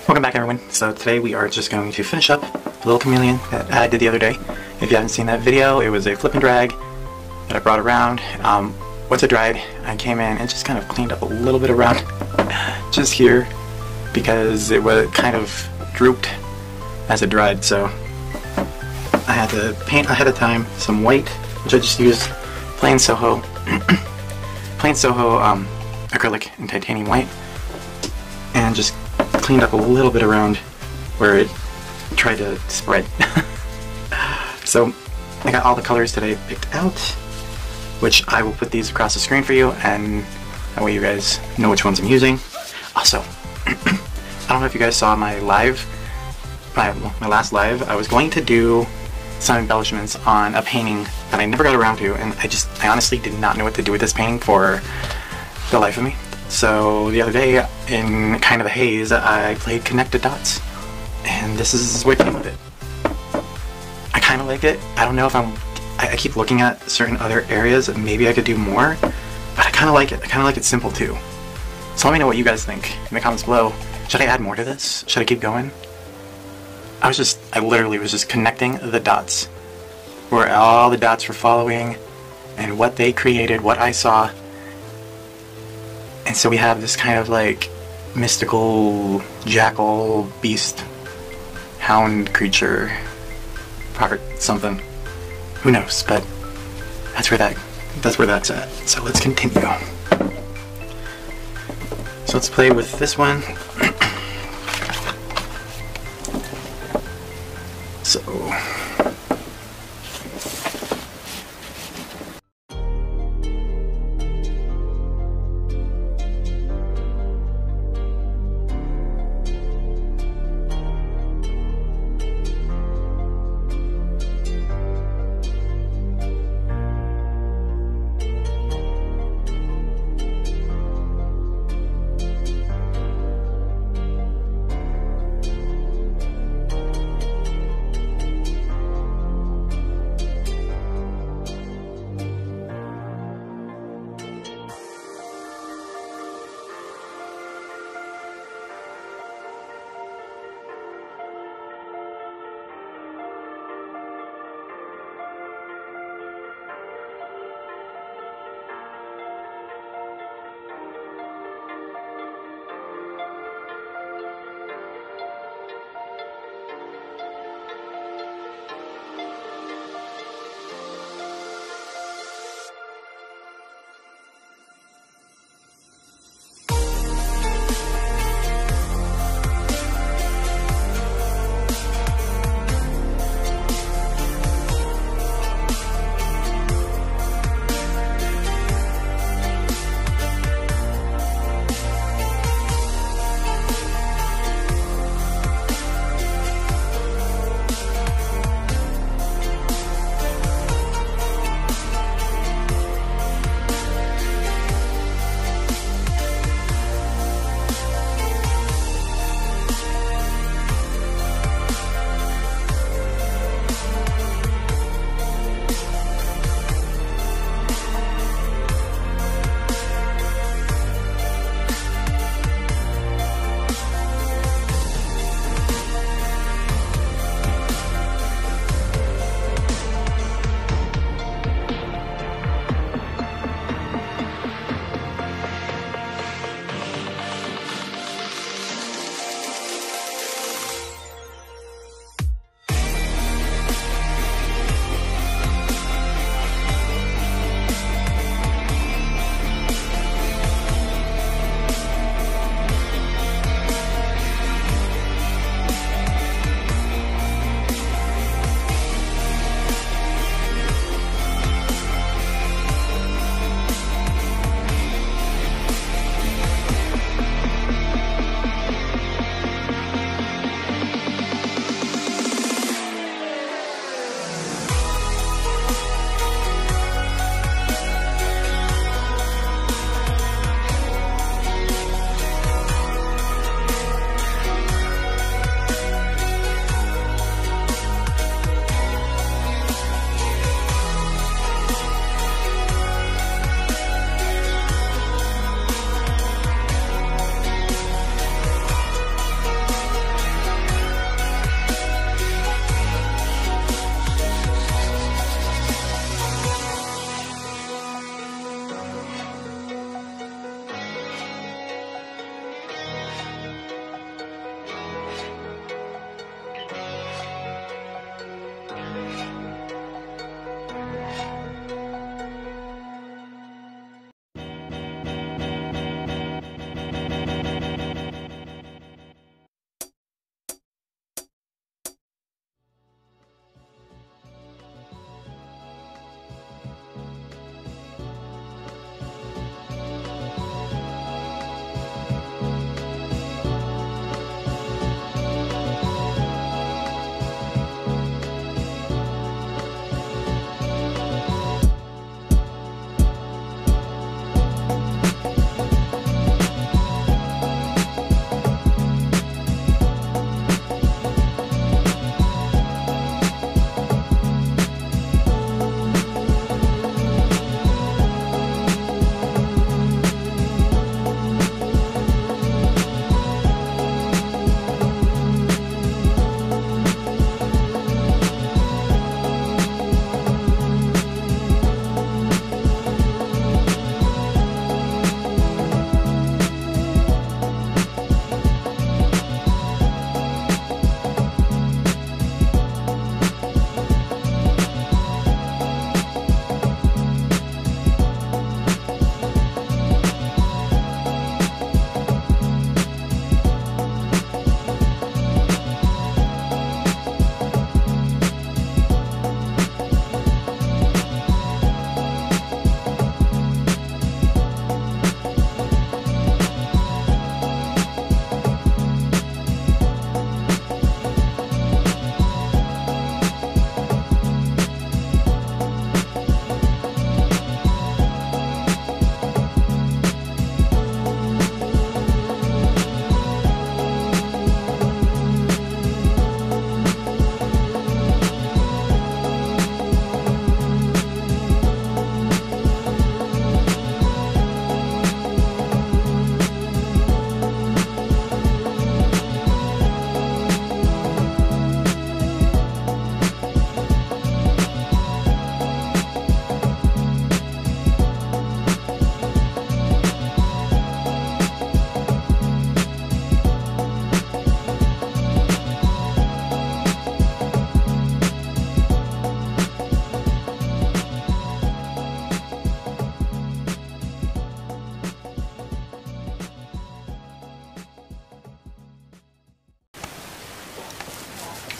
Welcome back, everyone. So today we are just going to finish up the little chameleon that I did the other day. If you haven't seen that video, it was a flip and drag that I brought around. Once it dried, I came in and just kind of cleaned up a little bit around just here because it was kind of drooped as it dried. So I had to paint ahead of time some white, which I just used plain Soho acrylic and titanium white, and just cleaned up a little bit around where it tried to spread. So I got all the colors that I picked out, which I will put these across the screen for you, and that way you guys know which ones I'm using. Also, I don't know if you guys saw my live, my last live. I was going to do some embellishments on a painting that I never got around to, and I honestly did not know what to do with this painting for the life of me. So the other day, in kind of a haze, I played connected dots, and this is what came with it. I kind of like it. I don't know if I keep looking at certain other areas that maybe I could do more, but I kind of like it. I kind of like it simple too. So let me know what you guys think in the comments below. Should I add more to this? Should I keep going? I literally was just connecting the dots, where all the dots were following, and what they created, what I saw. And so we have this kind of like mystical jackal beast hound creature part something. Who knows, but that's where that's at. So let's continue. So let's play with this one. So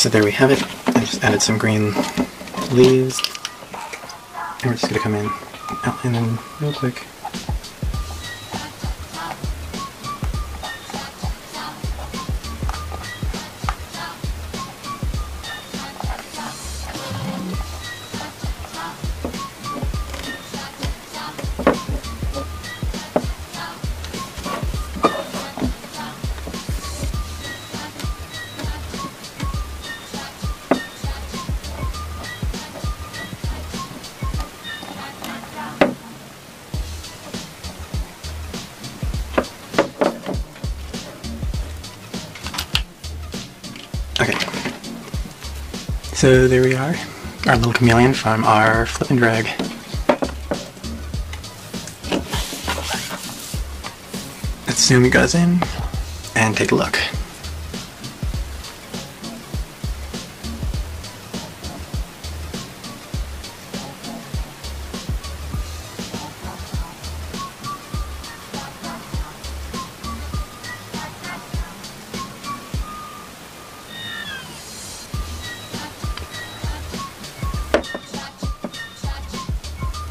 So there we have it. I just added some green leaves. And we're just going to come in, outline them real quick. Okay, so there we are, our little chameleon from our flip and drag. Let's zoom you guys in and take a look.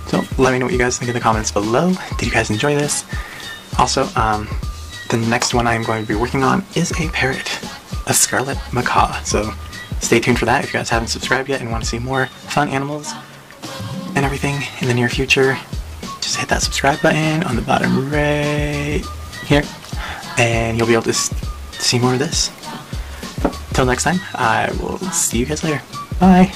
So let me know what you guys think in the comments below. Did you guys enjoy this? Also, the next one I'm going to be working on is a parrot, a scarlet macaw. So stay tuned for that if you guys haven't subscribed yet and want to see more fun animals and everything in the near future. Just hit that subscribe button on the bottom right here and you'll be able to see more of this. Till next time, I will see you guys later. Bye!